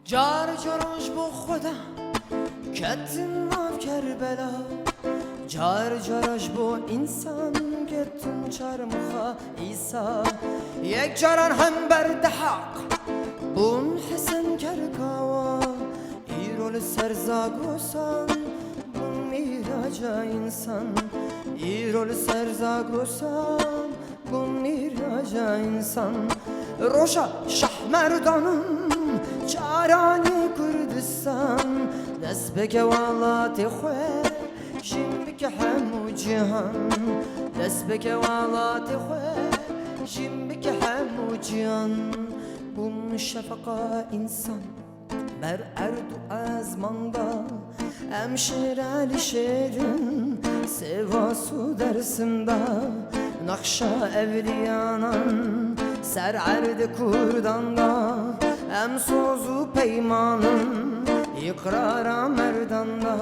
جار جاروش با خودم کتن ناف کربلا جار جاروش با انسان گتن چرمخا ایسا یک جاران هم برد حق بون حسن کرکاوا ایرول سرزاگوسان بون میراجا انسان ایرول سرزاگوسان بون میراجا انسان روشا شهمردانم چارانی کردستان دست بکه والاتی خواه جیم بکه همو جهان دست بکه والاتی خواه جیم بکه همو جهان بون شفقا انسان بر ارد و azmanda Emşir Ali şerin Sevası dersimde Nakşa evliyanan Ser erdi kurdanda Em sozu peymanın İkrara merdanda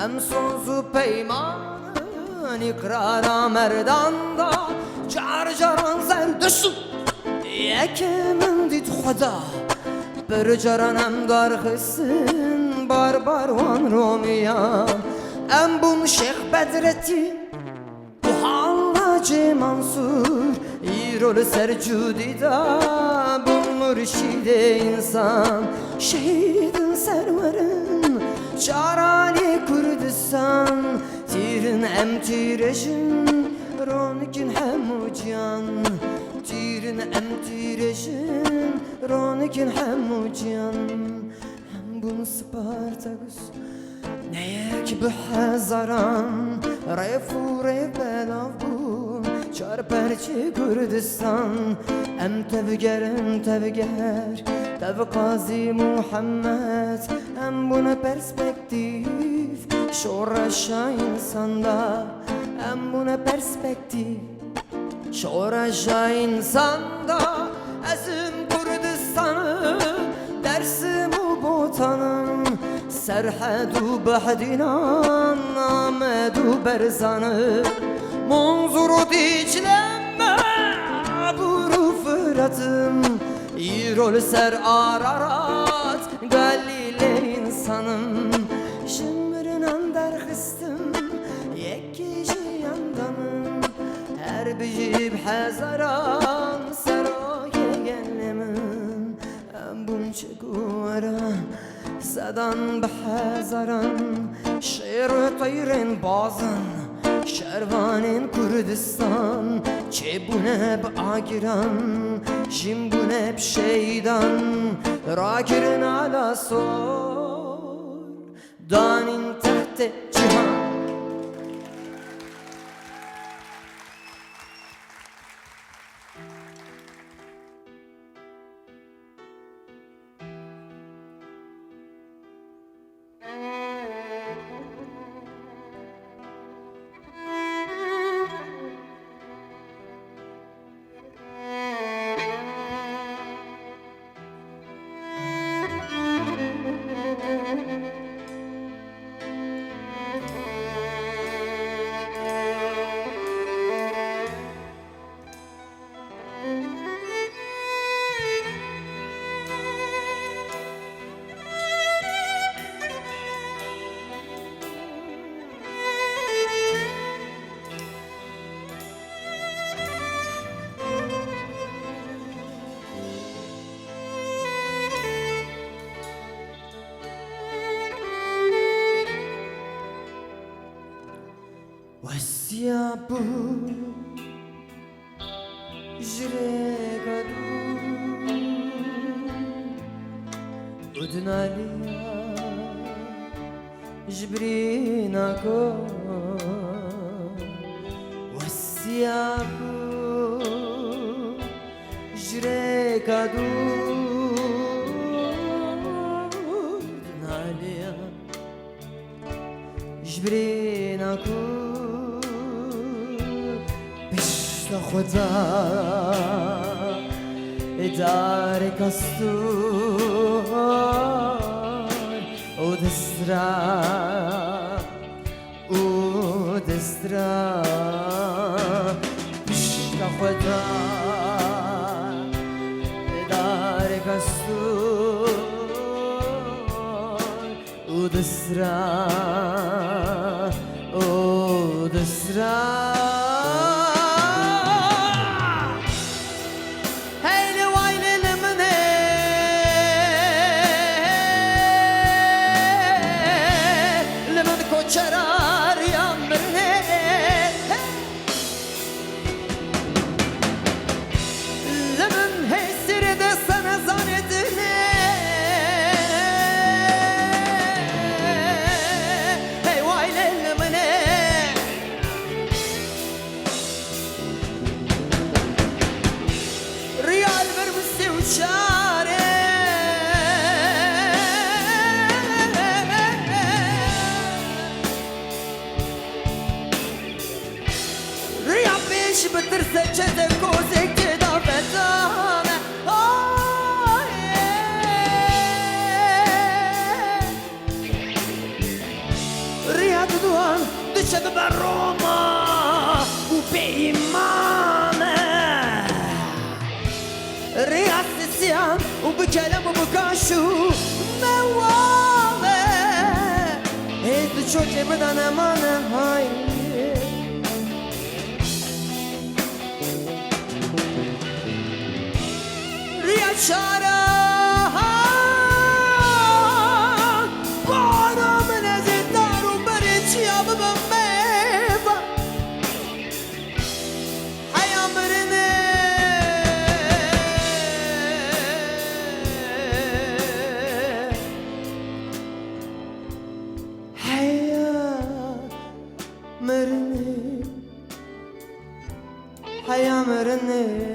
Em sozu peymanın İkrara merdanda Car caran zerdüşün Yekemin dit xuda Bir caranım gargısın Barbar van Romiya Em bun Şeyh Bedrettin Bu Hallacı Mansur İrol Sercudida Bun mürşide insan Şehidin serverin Çarani Kürdistan Tirin em tirejin Ronikin hemu can Tirin em tirejin Ronikin hemu can Hem bunu Spartakus Neye ki bu Hazaran Refu belav bu Çar perçi Kürdistan Em tevgerim tevger Tev Kazi Muhammed Em buna perspektif Şoraşa insanda Em buna perspektif Şoraşa insanda Ezim Kürdistan'ı Dersim u botanım Serhedu behdinan Namedu berzanı Munzuru diclemme Buru fıratım İrol ser ararat Galile insanım Şimrinen derkhistim Yekkici yandanım Her bicib hazaran Seraya gellemim Bunca guvara Sadan behazaran Şer tayrin bazın Şervanin Kürdistan Çebune b'agiran Jimbune b'şeydan Rakirin ala sor Danin tehte cihan Wasiabu Jregadu Udnalia Jibrina ko Wasiabu Jregadu Udnalia Jibrina ko خدا اداره کستور او دسترا پشت خدا اداره کستور ودسرا ودسرا شرار يمرني لمن هيسر ده sana zannedini hey vay lemine riyal vermişse uçare بترسل جدك وزيك كده فتانة رياض دوان دشد بالروما وبإيمانة رياض السيان وبكلام وبكاشو موالة هيد شوكي بدن أمانة هاي شارع وانا من ازدار وبرد شياب بمبيبا حيا مرني حيا مرني حيا مرني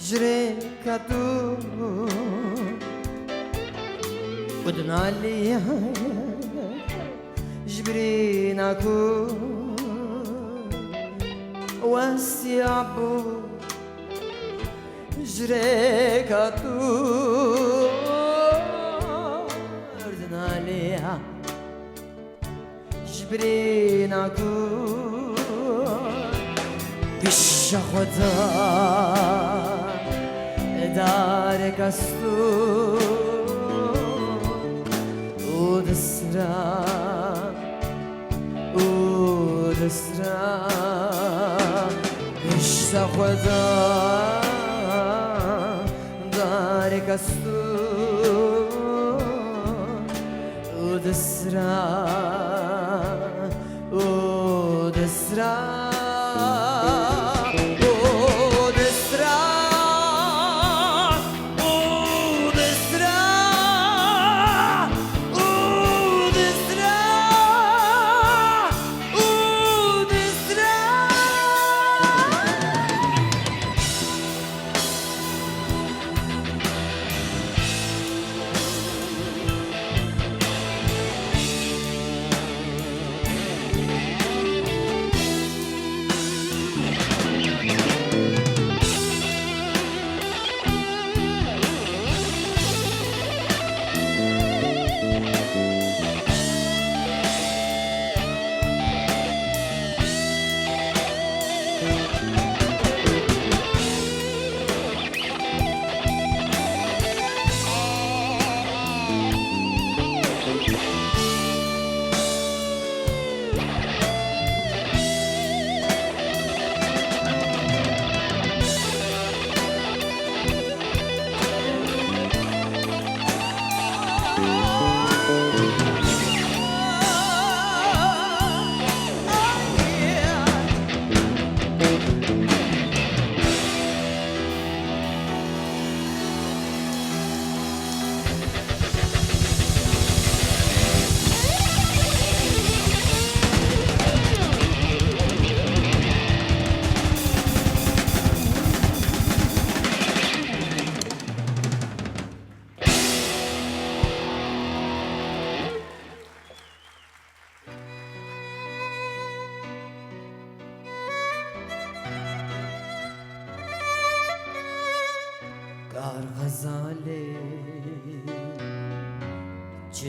جريكاتو ودنا لي جبريناكو واسيابو جريكاتو ودنا لي جبريناكو بشخوتا دارك استو ودسرا ودسرا إشتا خدا دارك استو ودسرا ودسرا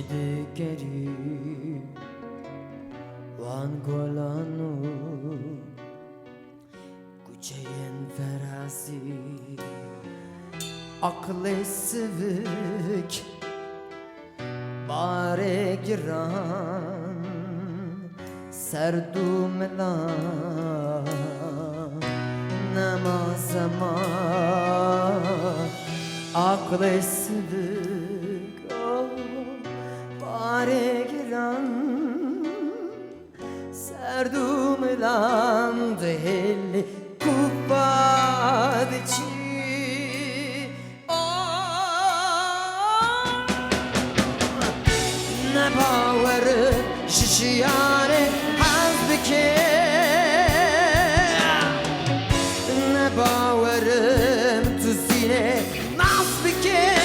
digeri Wan golanu Kuceyen ferazi Aklı sıvık Bare giran Serdum la Namazama Aklı sıvık Bare giran Serdum lan Dehli Kubadici Ne bavarı şişiyane hazbike Ne bavarım tuzine nasbike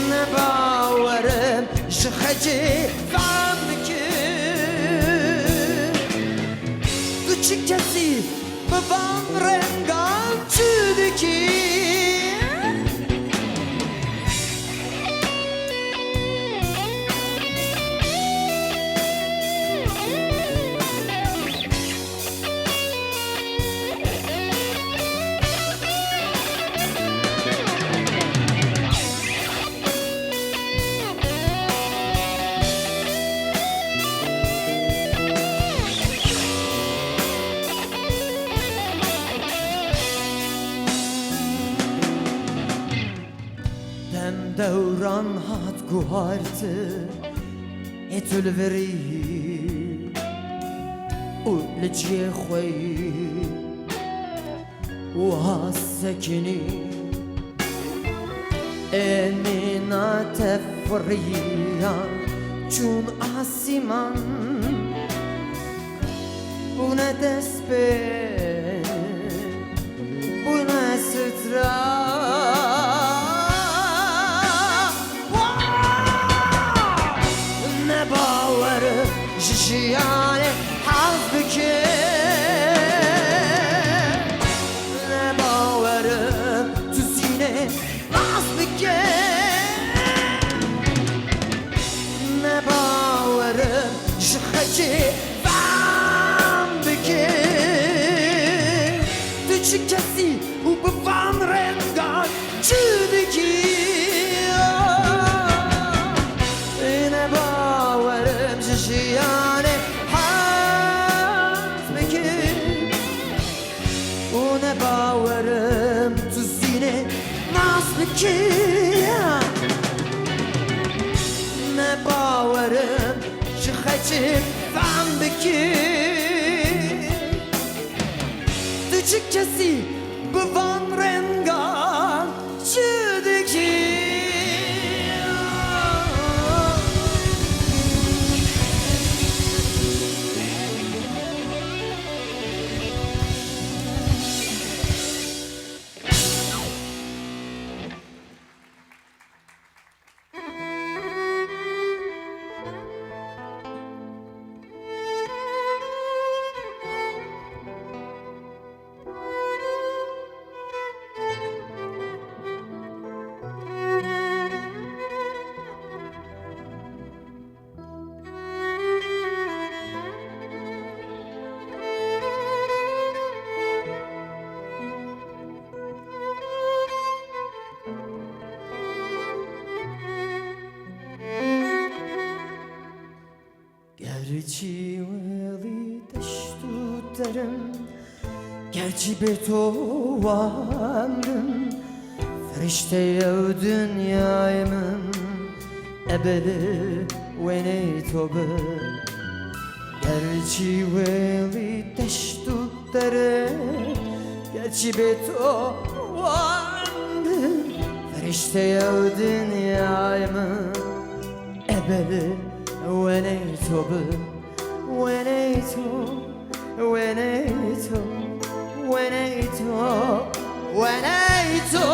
Ne bavarım şıhacı zambike Küçük kesi babam rengan çüdeki دوران هات گوهرت اتول وری او لجی خوی و هاسکنی امina tefriya چون آسمان bu ne despe bu ne sıtra Şişiyane hazbike Ne bavarım tüzine nasbike Ne bavarım şıhacı bambike Tüçük kesi u babam rengan çüdeki Ne bavarım şişiyane Ne bavarım tuzine nasbiki Ne bavarım şıhacı fambiki Tüçük kesi bu van rengan çüdeki Gerçi veli teştu derim Gerçi betovandım Ferişte-i dünyayımın Ebedi ve neytobe Gerçi veli teştu derim Gerçi betovandım Ferişte-i dünyayımın Ebedi Wenito, Wenito, Wenito, Wenito, Wenito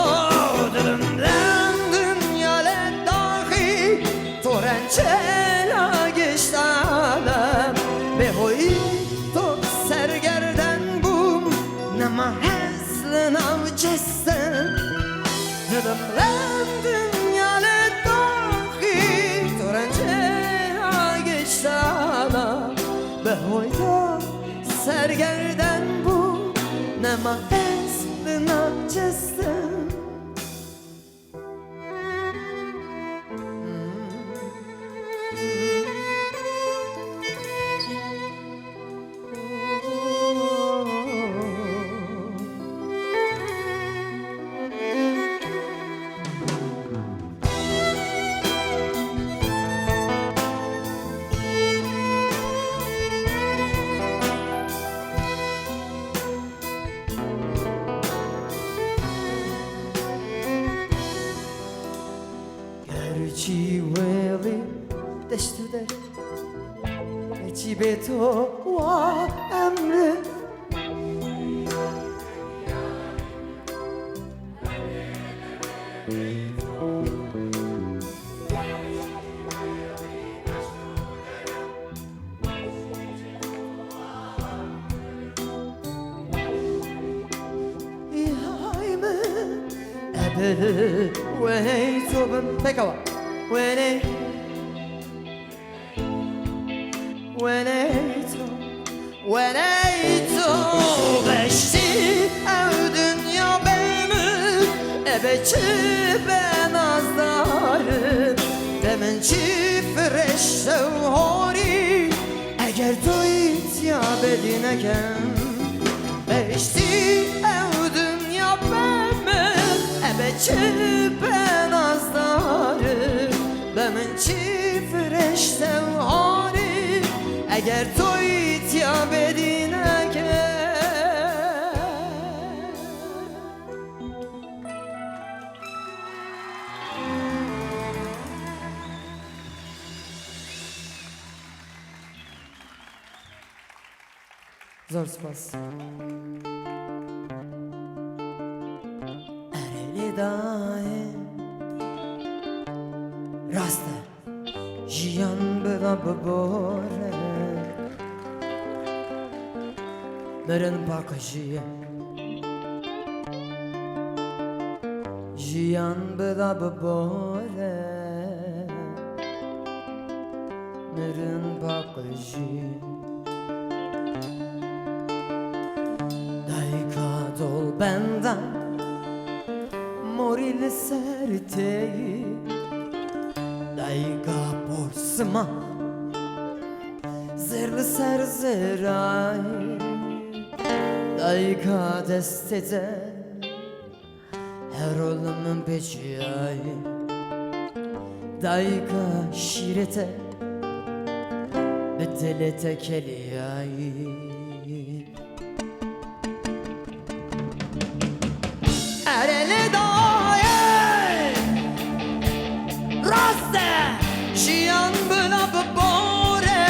Dılımdan dünyale dahi Torrencela geçtalem Ve hoito sergerden bum Nama hezlin avcesten Dılımdan dünyale hoyda sergerden bu nema eslina cestim Ci weli deştüde Ci beto wa emri İhayme Ebe ve hey tobun Pekava When I beşti ev dünya beni Ebeci ben azdarım Demen çifreş sevhori Eğer doyut ya bedineken Beşti ev dünya beni Ebeci ben azdarım Demen çifreş sevhori Eğer doyut ya bedineken Zor spas Ereli daim Rasta Jiyan bela babore Meren bakıcıya Jiyan bela babore Meren bakıcıya Dayka dol benden Morili serteyi Dayka borsuma Zerli serzeray Dayka destede Her olumun peciyay Dayka şirete Bedelete keliyay Ereli daye Raste Jiyan bela babore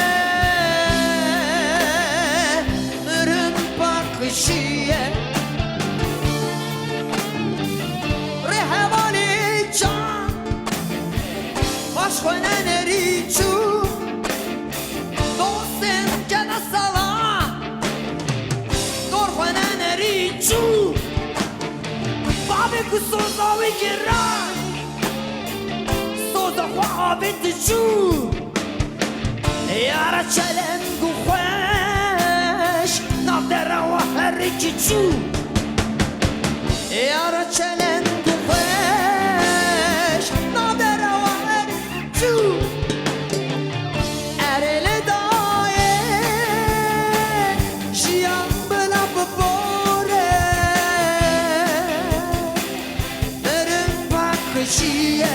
Mürün bakışiye Rehevali can Başkonen eriçu Dostin gene sala Dorkonen eriçu Babi kusoza wikira Soza kwa abitichu Yara çelen guhweş Navdera wa herikichu Yara çelen guhweş Navdera wa herikichu Ereli daye Jiyan bela babore Şiye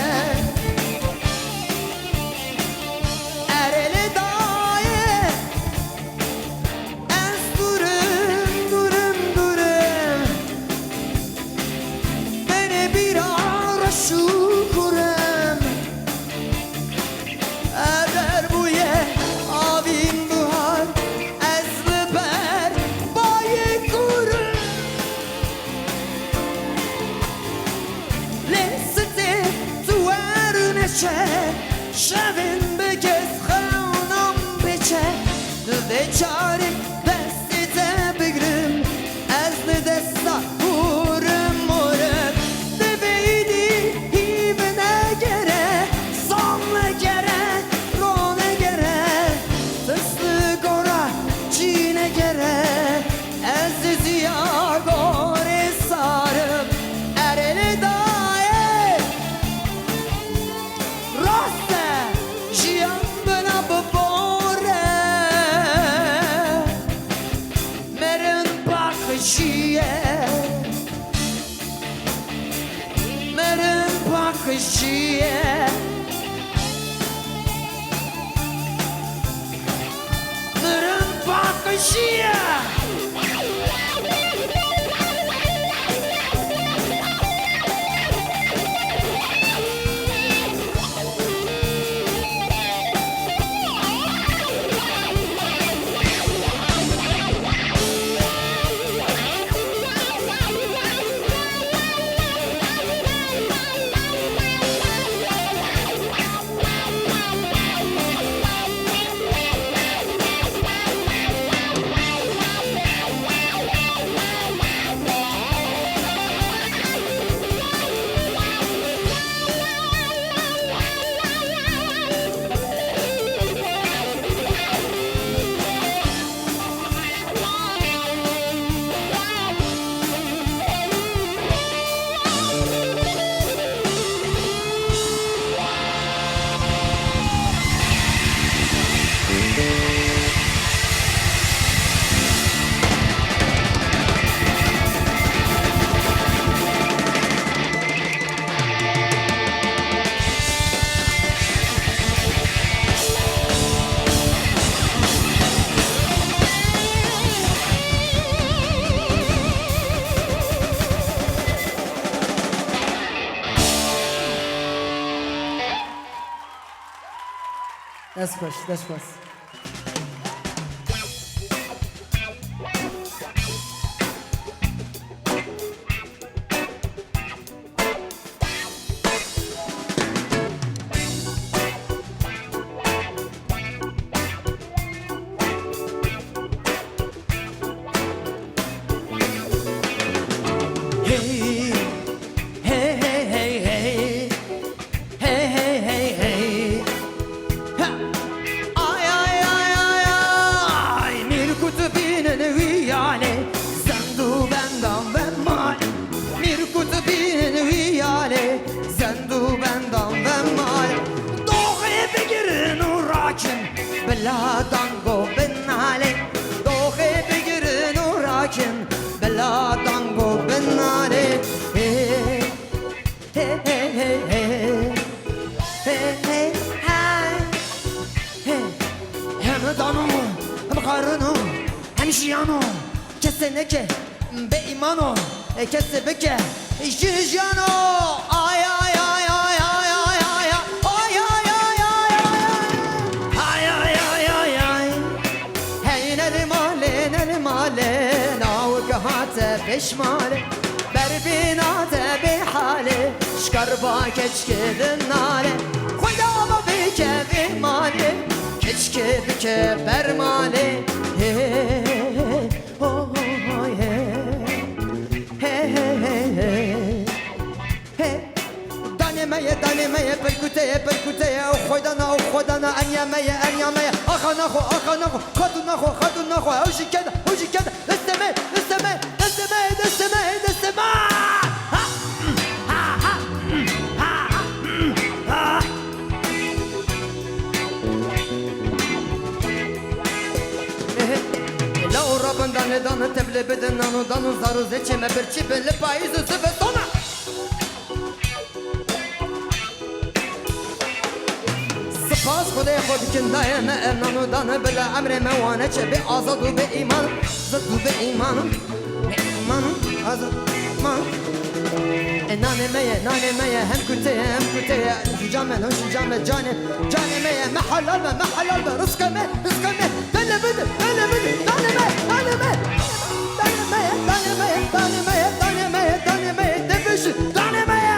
Ereli daye Ez durun Beni bir ara şukurem Eder bu ye Avin buhar Ez liber Bayi kurun Şevin bekez xewnam beçe Ve çare destite bigrim Ez desta hurum morum Deveydi hivene gere Sonle gere Rone gere Tıslı gora işçiye Nırın bakışıya That's fresh. بلا دانگو بناله دوخه بگیرن و راکن بلا دانگو بناله هم دانو هم قارنو هم شیانو کسی نکه به ایمانو کسی بکه جیجانو آی آی آی آی آی آی آی بشماله بربیناته به حاله شکربا کچکه دناله خدا با بکه به ماله کچکه بکه برماله دانمه پرکوته او خودانا انیامه آخا نخو خدو نخو اوشی کده دستمه لو رابن دانه تبله بدن دانو زارو زچمه برچی بله پاییز زبستونه سپاس خدای خود کندای نانو دانه بله امر موانه چه به آزاد و به ایمان زد و به ایمان آزاد man nane meye hem kuteye şucame cane meye mehalal be rızkı me dane bidi dane meye debeşi dane meye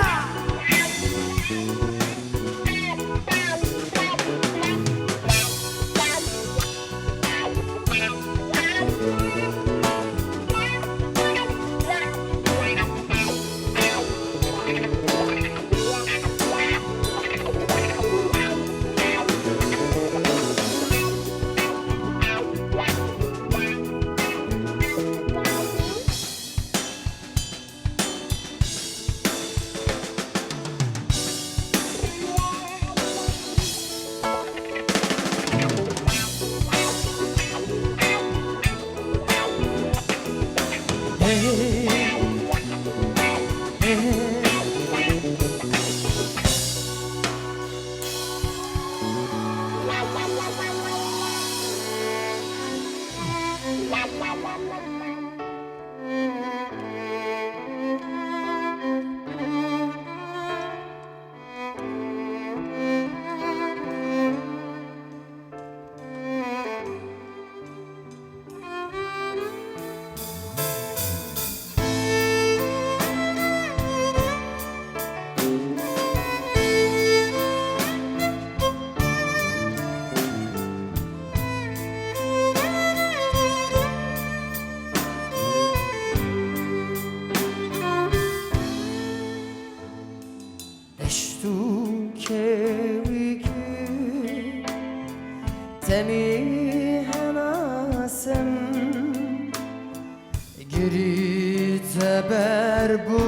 ber bu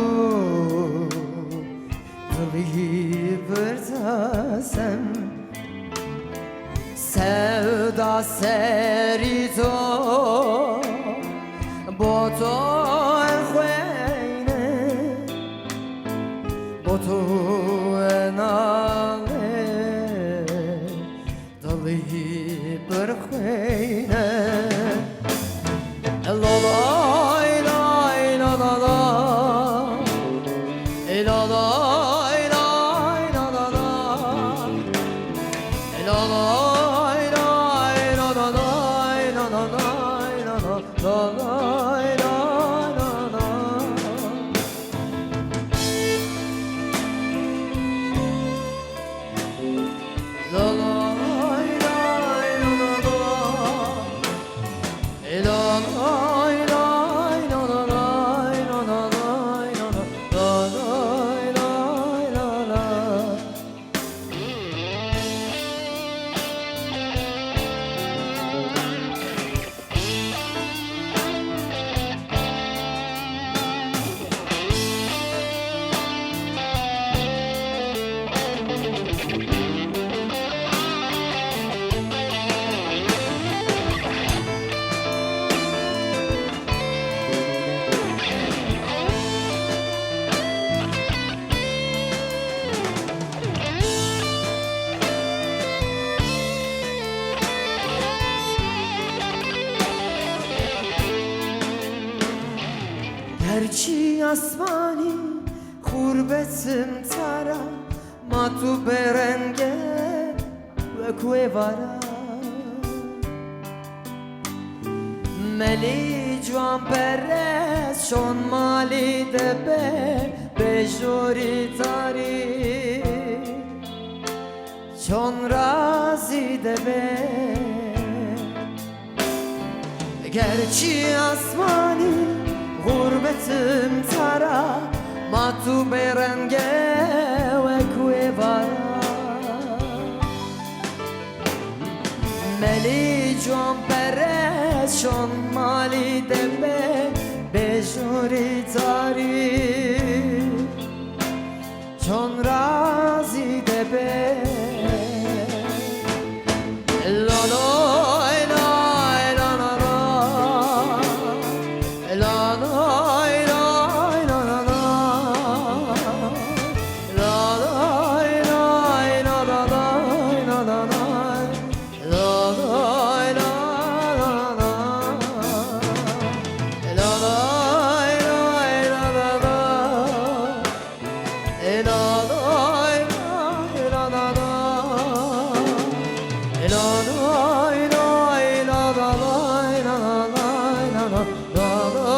Dili bırtasem Sevda serito Boto elhueyne Boto enale Dili bırhueyne Elalay lay la la la Elalay lay la la la Elalay lay la la la la la la la la la la Gerçi asmani kurbetim tara Matu berenge ve kuevara Meli cuan perez şon mali debe Bejori tari Şon razi debe Gerçi asmani Gurbetim tara Matu berenge ve kuevara Meli cuan perez şon mali debe Bejuri tari Şon razi debe Loloy loy la la la Loloy loy la la la Loloy loy la la la la la Loloy la la la Loloy loy la la la Loloy loy la la la Loloy loy la la la la la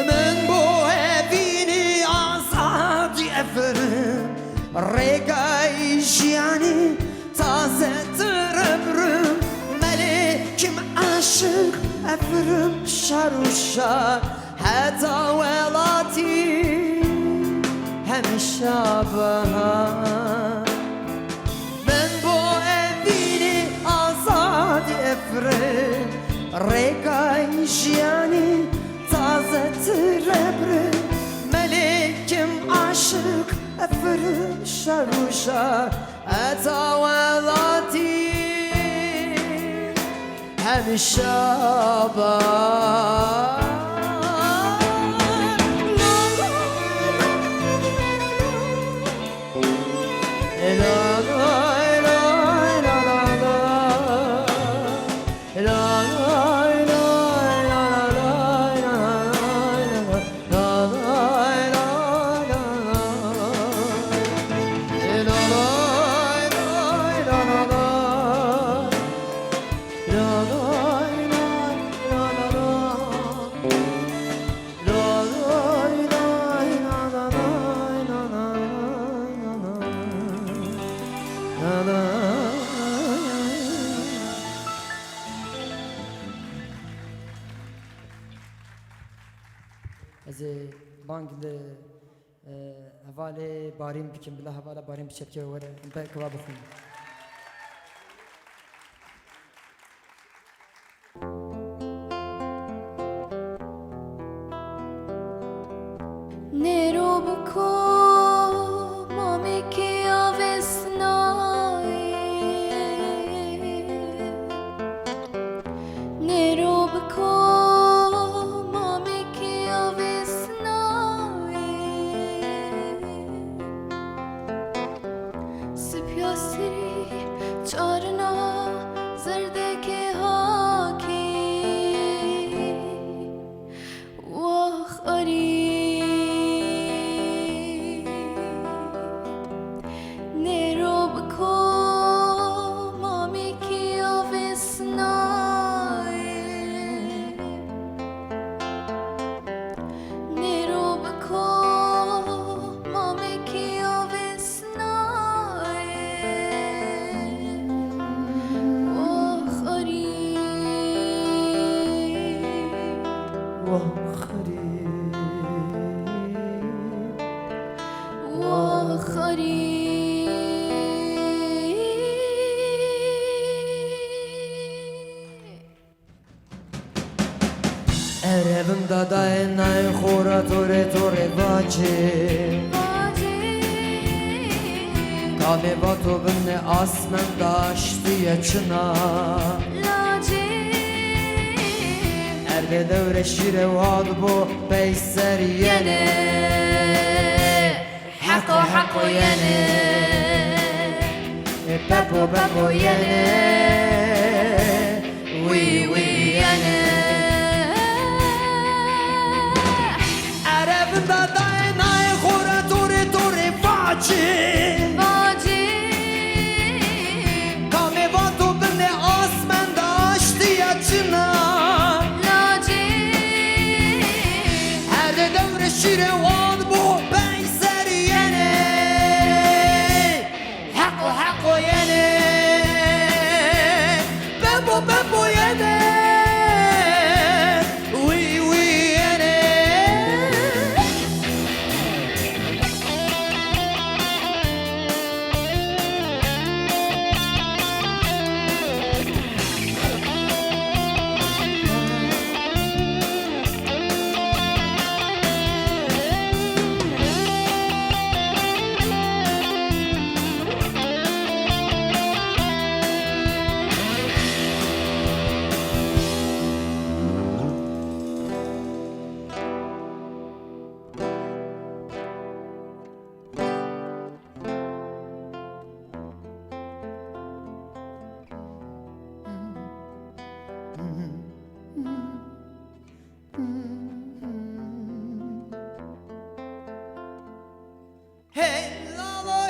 Ben bu evini azad efrim Regay yani tazedir ömrüm Melikim aşık efrim şaruşar Heta velati hemşabah Ben bu evini azad efrim Regay yani tazedir ömrüm Melikim aşık efrim şaruşar Eta velati hemşabah مانگل حواله باریم بکن بلا حواله باریم بچپکه وره به کوا بخون Nerobko mameki avesnai Nerobko mameki avesnai Spyasri çarna zerdeke haki Vah ari Erevimda dayanay xora tore tore vaci Kame vato binne asmen daştı yaşına Erde devre şire vad bu beyser yene Hako yene Pepo yene We yene Erevimda dayanay xora tore tore vaci Kame vato binne asmen daştı yaşına Şire wan bu benzer yene Hako yene Bebo yene We yene Hey la la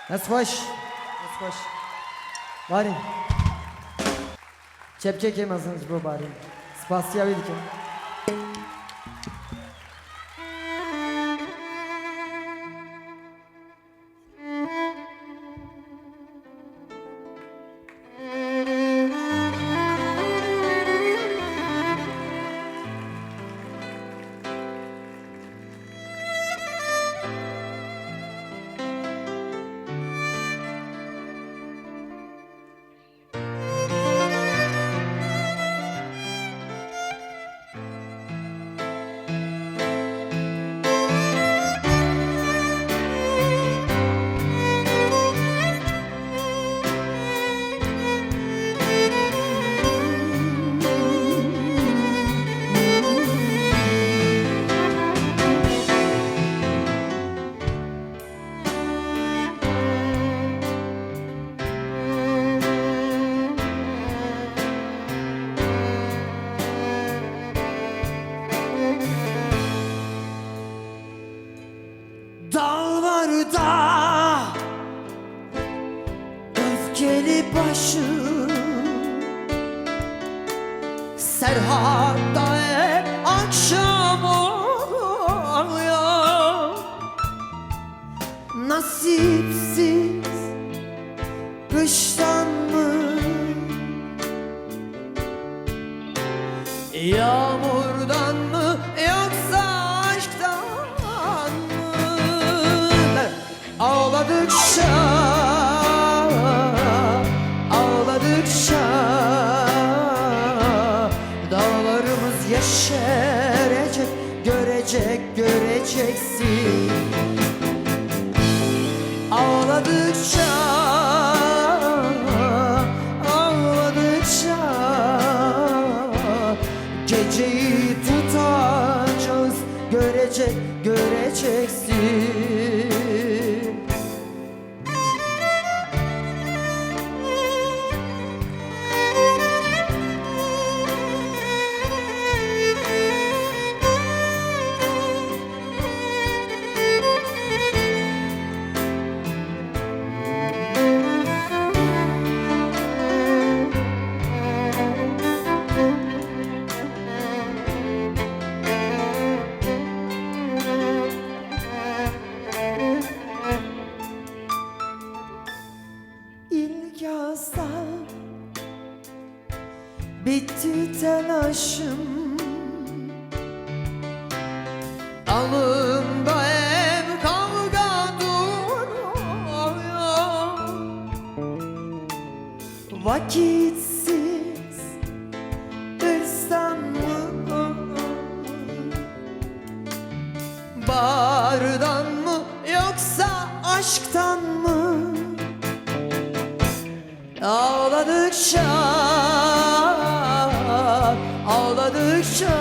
Nasıl hoş? Nasıl hoş? Bari. Çepçek yemezsiniz bu bari. Spasya verdik ya. Dağlarda öfkeli başım, Serhat'ta hep akşam oluyor. Nasipsiz kıştan mı, yağmurdan mı, yoksa aşktan mı? Ağladıkça, ağladıkça dağlarımız yeşerecek, göreceksin. Ağladıkça, ağladıkça geceyi tutacağız, göreceksin. İlk yazda bitti telaşım, alnımda hep kavga duruyor. Vakitsiz hırstan mı, bardan mı, yoksa aşktan mı? Ağladıkça, ağladıkça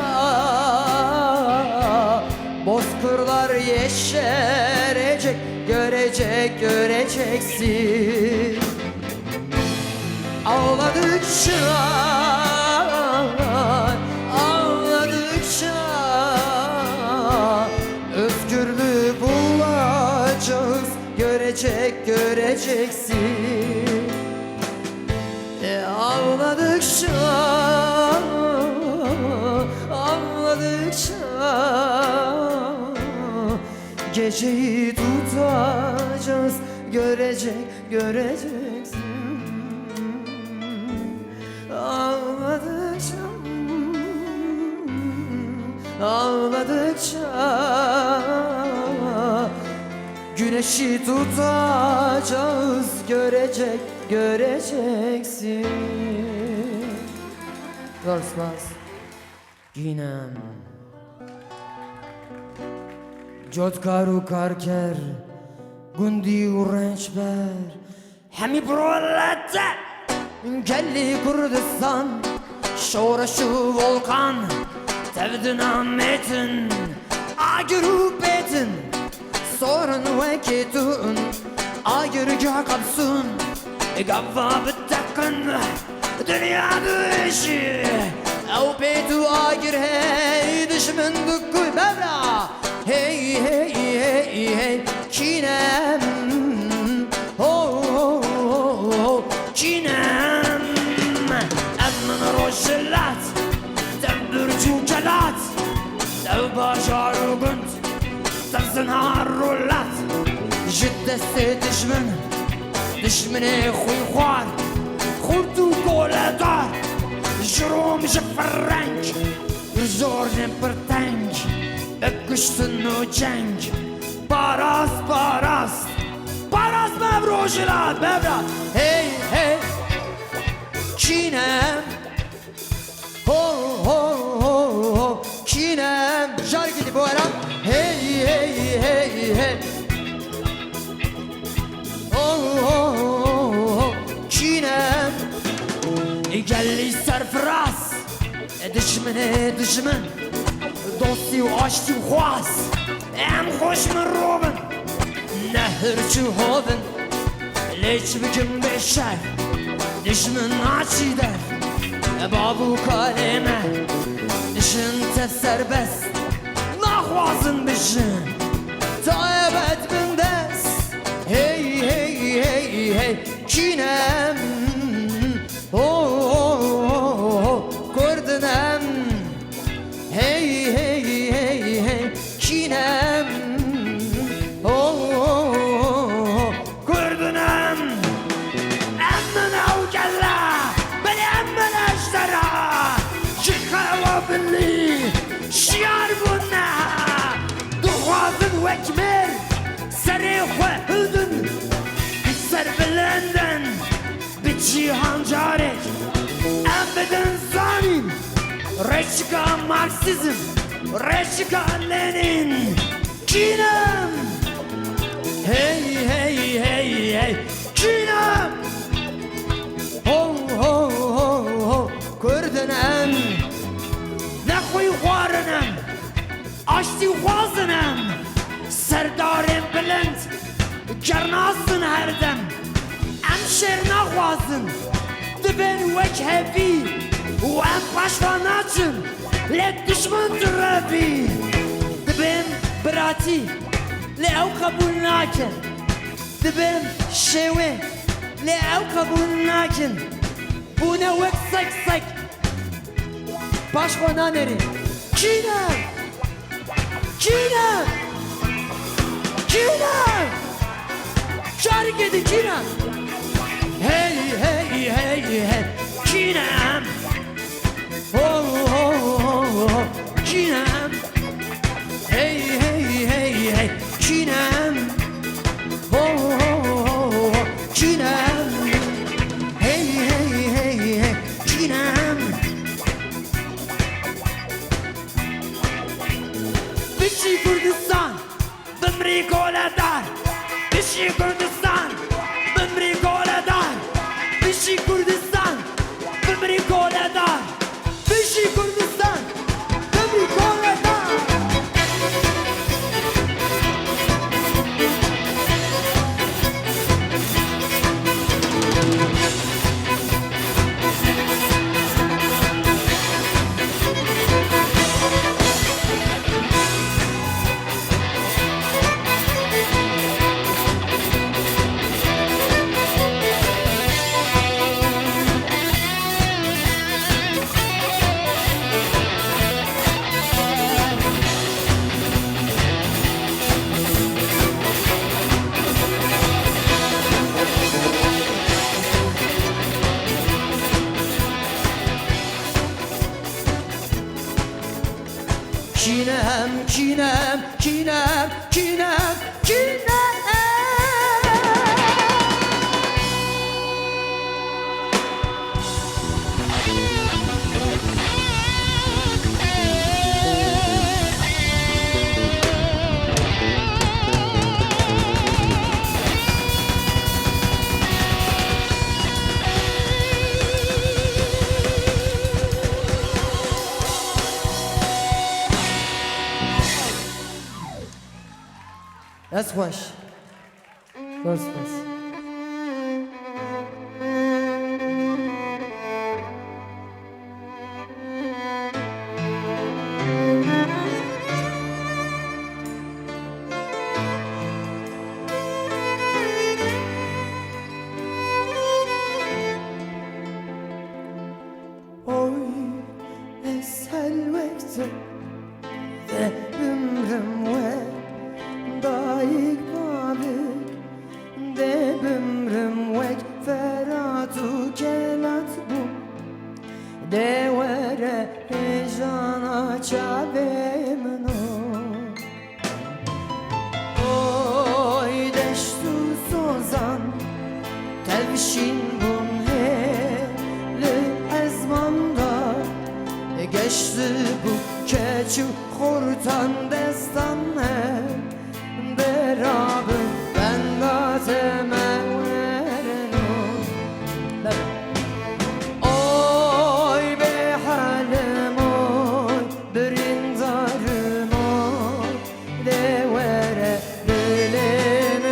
bozkırlar yeşerecek, göreceksin. Ağladıkça, ağladıkça özgürlüğü bulacağız, göreceksin. Ağladıkça, ağladıkça geceyi tutacağız, göreceksin. Ağladıkça, ağladıkça güneşi tutacağız, göreceksin. Vers. Ginem Jodkaru karker Gundi urençber Hemi brolette Kelli Kurdistan Şoraşı volkan Tevdin Ahmet'in Agırı betin Sorun ve ketun Agır Jakobsun Gavva bittakın Dünya dışı Ev betu agır hey Düşmün dükkuy bevra Hey hey hey hey Kinem شلات تبرجو كلات تباشر وقنت تزنهار رولات جد دشمن دشمني خوي خوار خورتو كولا دار جروم جفرنج زور نبرتنج بكشتن و جنگ باراس باراس باراس مبروجلات ببرات هی هی Çiğnem Ho ho ho ho Çiğnem Jar gibi bu ara Hey hey hey hey Ho ho ho Çiğnem Gelli serfras Düşmene Dosti u aşti u khwas Em hoş min robin Nehir çu hovin Leç bikim beşer Düşmün açı der Babu kaleme Düşün tef serbest Nahvazın bişin Taebet bindes Hey hey hey hey Kinem Oh oh oh Kurdinem Hey hey hey hey Kinem Oh oh oh Kurdinem Emmin avgella Beni emmin ejdera Şikava billi Şiar bunna Duhazın vekmir Seri hüdün Ser bilenden Bir cihan carek Embeden zanim Reçika Marksizm Reçika Lenin Kinem Hey hey hey hey Kinem Ho ho ho ho Kurdinem Nekhuy khwarinem Aşti khwazinem Serdarım bilend Kernasın her dem Em şer nakhwazın Dibin vek hevi U em paşvanacın Lek düşman turabi Dibin birati Le ev kabul nakin Dibin şewe Le ev kabul nakin Bu ne vek sek sek Paşvana neri Kinem Kinem Kinem Şarkı edi Kinem Hey hey hey hey Kinem Oh oh oh oh Kinem Hey hey hey hey Kinem Oh oh oh oh Kinem Hey hey hey hey Kinem Bişi Kurdistan Bimri koladar Bişi Kurdistan Bimri koladar Bişi Kurdistan Bimri koladar Bişi Kurdistan Bimri koladar Kinem, kinem, kinem, kinem, kinem That's wash. First verse. Oy mektup ve ömrüm ve dayık babik de ömrüm ve feratu kelat bu de vere hejana çabemno oy deştu sozan tevşin bun hele ezmanda geçti bu keçi kurtan destanı derabı ben da temeverno oy be halim oy brindarım oy devere dilim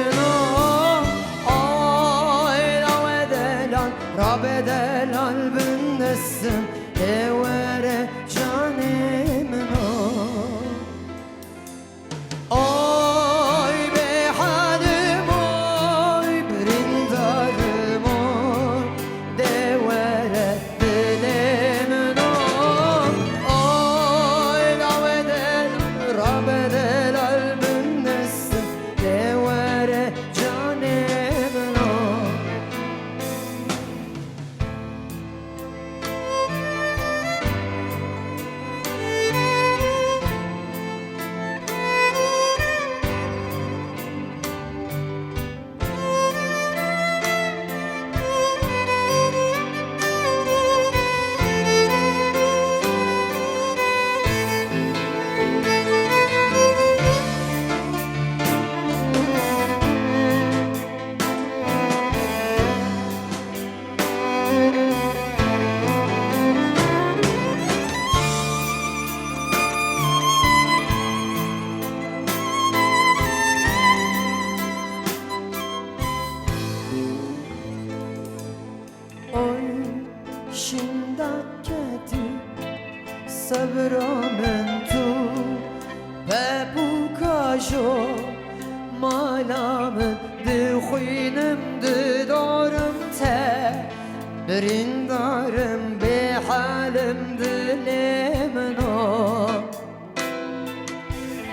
oy ravedelan rabedelal bindesim devere canım oy be halim oy brindarım oy devere dilim oy rabedel albüm nesim devere canım oy şindaketi sabrımın tu ve bu kajo malamın dixuynim didarım te brindarım be halim dilimin o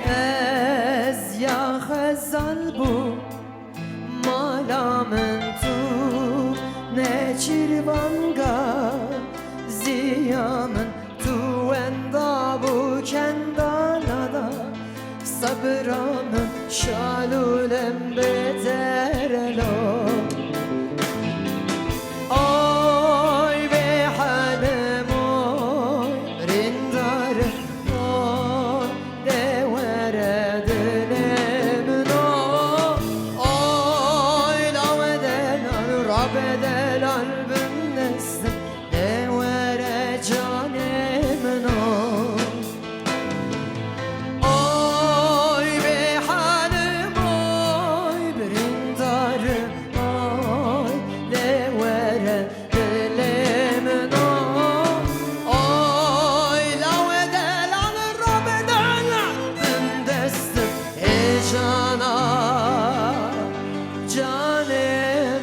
ez ya xezal bu malamın tu ne çirvanga ziyamın tu enda bu kendalada sabramın şalulem beterelo oy be halim oy rindarım oy devere dilim oy laveden rabedel albüm nesim devere canım oy be halim oy brindarım oy devere dilim oy laveden rabedel albüm nesim cana canım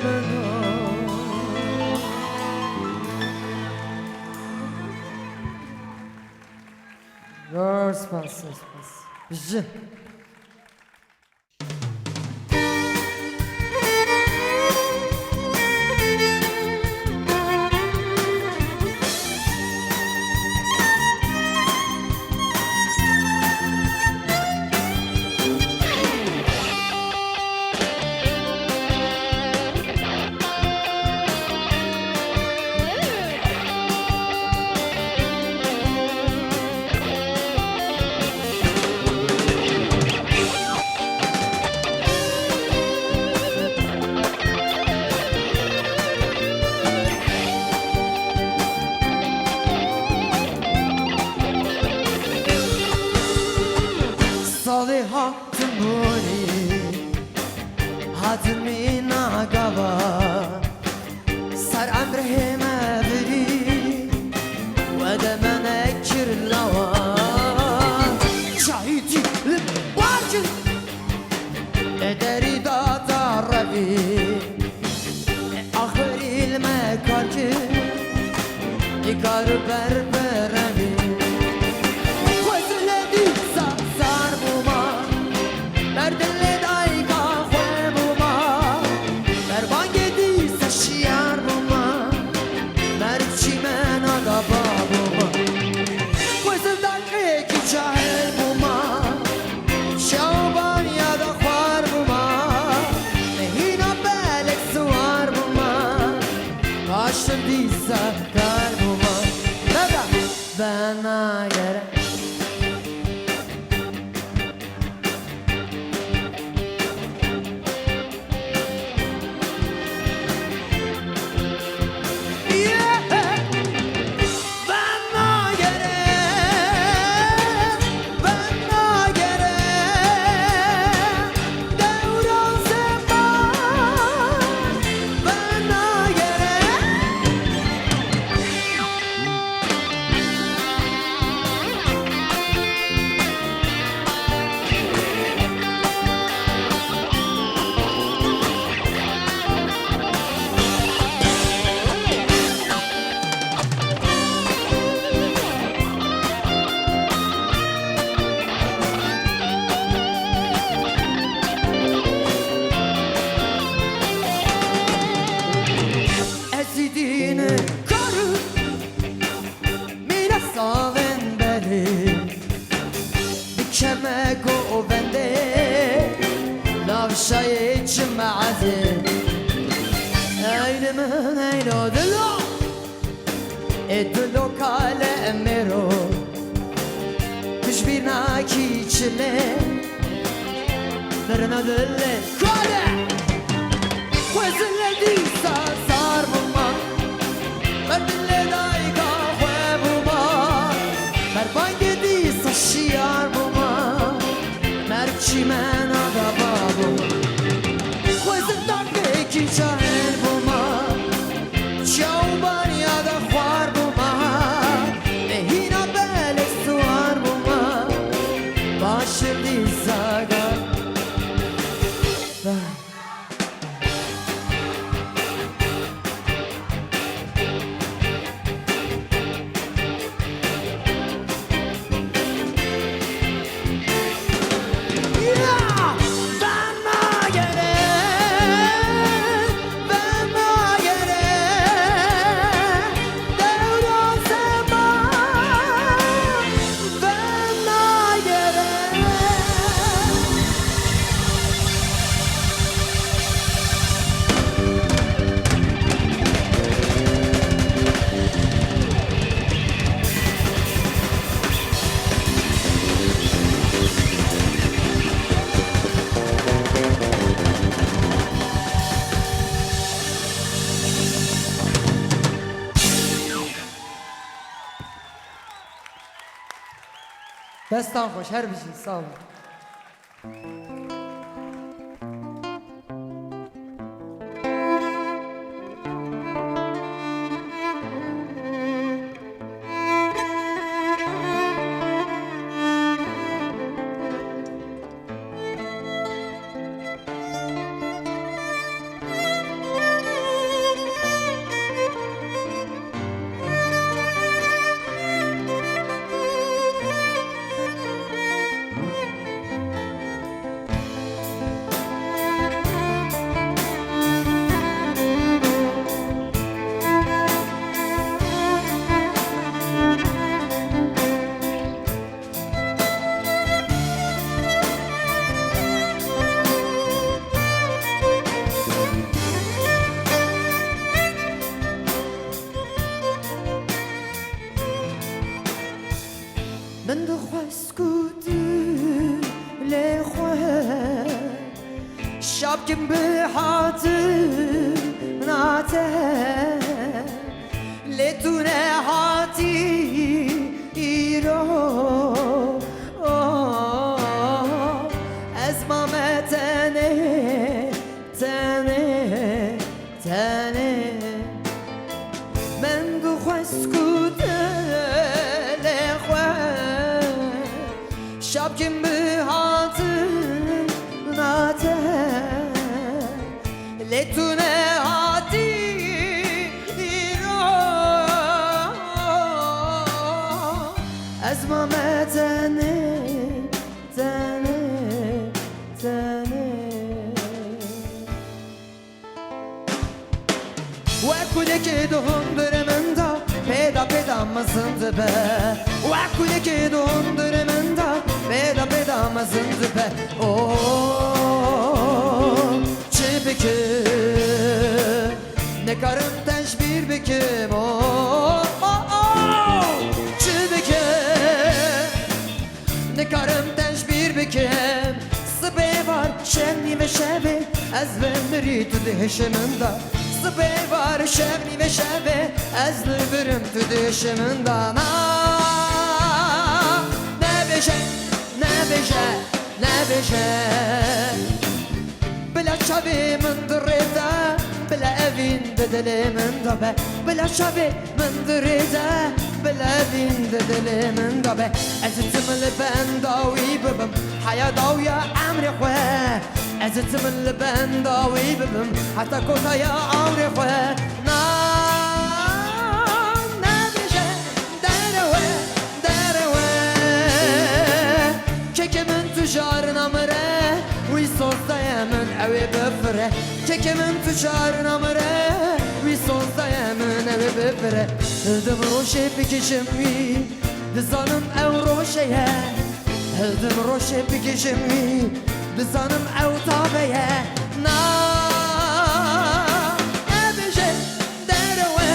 Spasi. J. Salihatın buri Hadmin agava Sar emrihime biri Ve de menekir lava Şahidi varcı Ederi da tarravi Ahir ilme karcı İkar berberevi جاهل بوما شوبان یا دا خوار بوما هینا بالک سوار بوما کاشتم دیسا کار بوما ندا بنا گره شايج معزل أين من أين دلو الدلو كالا أميرو تشبينا كي تشلي درنا دلي كالا وزل ديسا صار ماما بدل دايقا خوابوما مربان ديسا الشيار ماما مربشي من بابو خوزن داکی جاهل بوما شوبان یا دا خوار بوما نهینا بالک سوار بوما باشر دیزاگا دستان خوش هر بشین سال من دخواست كوتي لخواه شاب كم بحاتي مناته لتونه هاتي إيرو أزمة متاني تاني تاني من دخواست كوتي شاب كم بهاتي ناته لتونه هاتي أزمة متاني تاني تاني وكلك دهندر من دا پیدا پیدا مسند به وكلك دهندر من Beda beda mazındı be Çi bikim Ne karım tenş bir bikim Çi bikim Ne karım tenş bir bikim Sıbe var şevni ve şevi Ez vendiri tu dehşeminde Sıbe var şevni ve şevi Ez lübürüm tu dehşeminde Ne beşe ne beşe Bela çavi min diride Bela evin de dilimin da be Bela çavi min diride Bela evin de dilimin da be Ezitim li ben davi bibim Haya davya emri khwe Ezitim li ben davi bibim Hatta kotaya amri khwe Ne beşe derewe Kekemin tüccarın amire Uy sozdayamın evi böfre Kekemin tüccarın amire Uy sozdayamın evi böfre Hıldım roşe bikişimi Dizanım ev roşeye Hıldım roşe bikişimi Dizanım ev tabeye Ne beşe derewe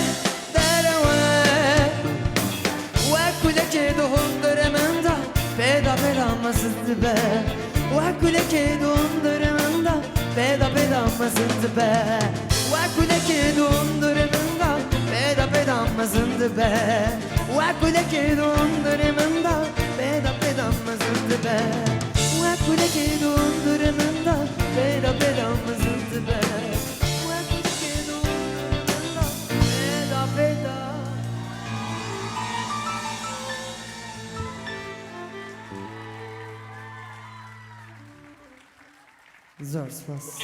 Ve kuleki duhundurumunda Beda beda mazındı be Ve kuleki duhundurumunda Beda beda mazındı be Ve kuleki duhundurumunda Beda beda mazındı be Ve kuleki duhundurumunda Beda beda mazındı be Ve kuleki duhundurumunda Beda beda mazındı be Ve kuleki duhundurumunda Beda beda Zor spas.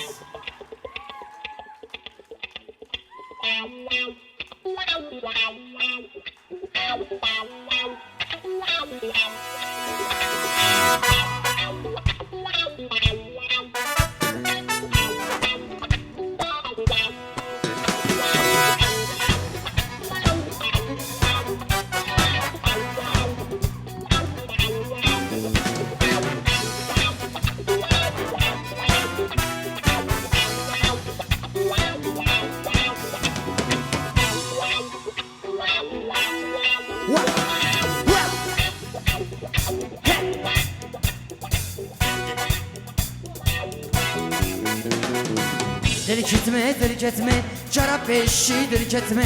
Delik etme, çarap peşi delik etme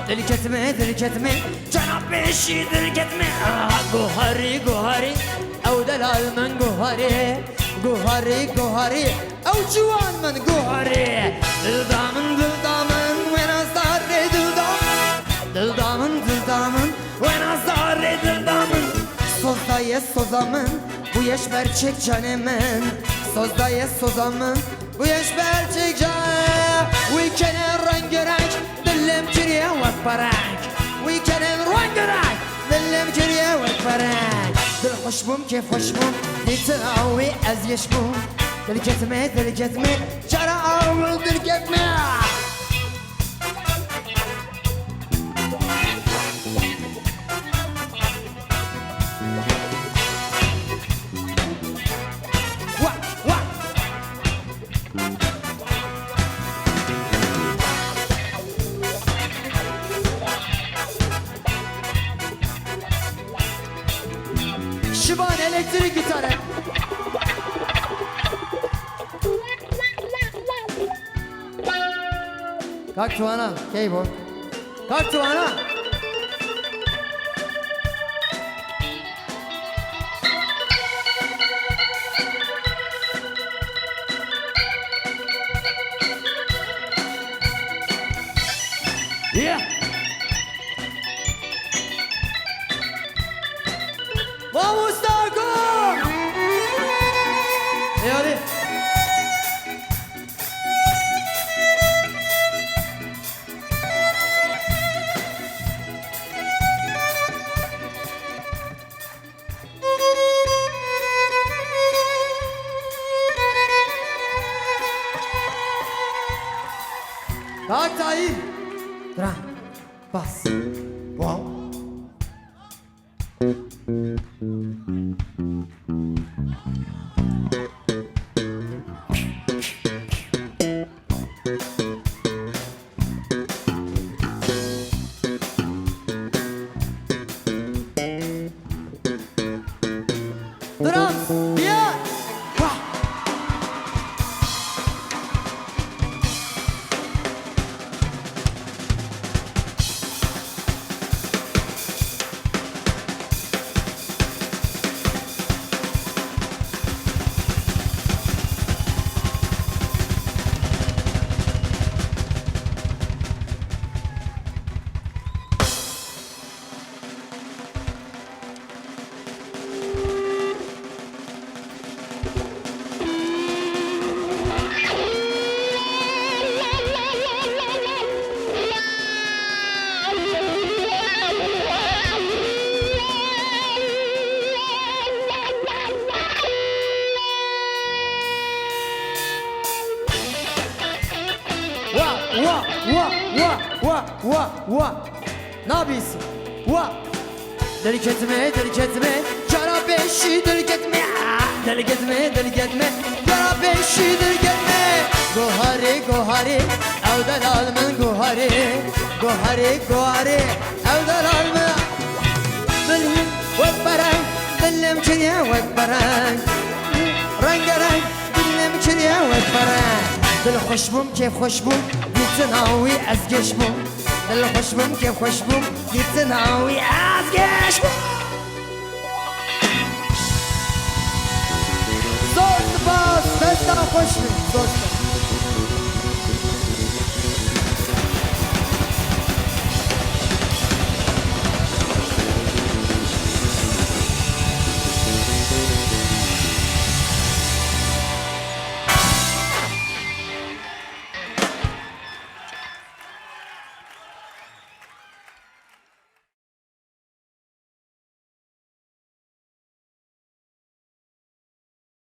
Delik etme, çarap peşi delik etme Guhari, ev delal men Guhari, ev civan men guhari Dildamın, ve nazare Dildamın, ve nazare dildamın Sozdaya sozamın, bu yaş berçek canemen Sozdaya sozamın Bu yaş berçek canı Weekend'in rengarenk Dilim ciriye vakbarak Weekend'in rengarenk Dilim ciriye vakbarak Dil hoş bum keyf hoş bum Dil az yeş bum Delik etme Çara avul delik etme Şivan elektrik gitarı Kartuana keyboard Kartuana Yeah Vamos Taco! E hadi. Tak Tahir. Dra. Bas. Wow. Drums, yeah. Wah. Wa ne yapıyorsun? Wa delik etme Cara beşi delik etme Cara beşi delik etme Gohari Evdel alımın gohari Evdel alımın Dilim vekberen Dilim çiğne vekberen Rengarenk Dilim çiğne vekberen Dil hoşbum keyf hoşbum Gitsin avi ez geçbum Dil hoşbum keyf hoşbum Gitsin avi ez geçbum Dost bas Festan hoşbum Dost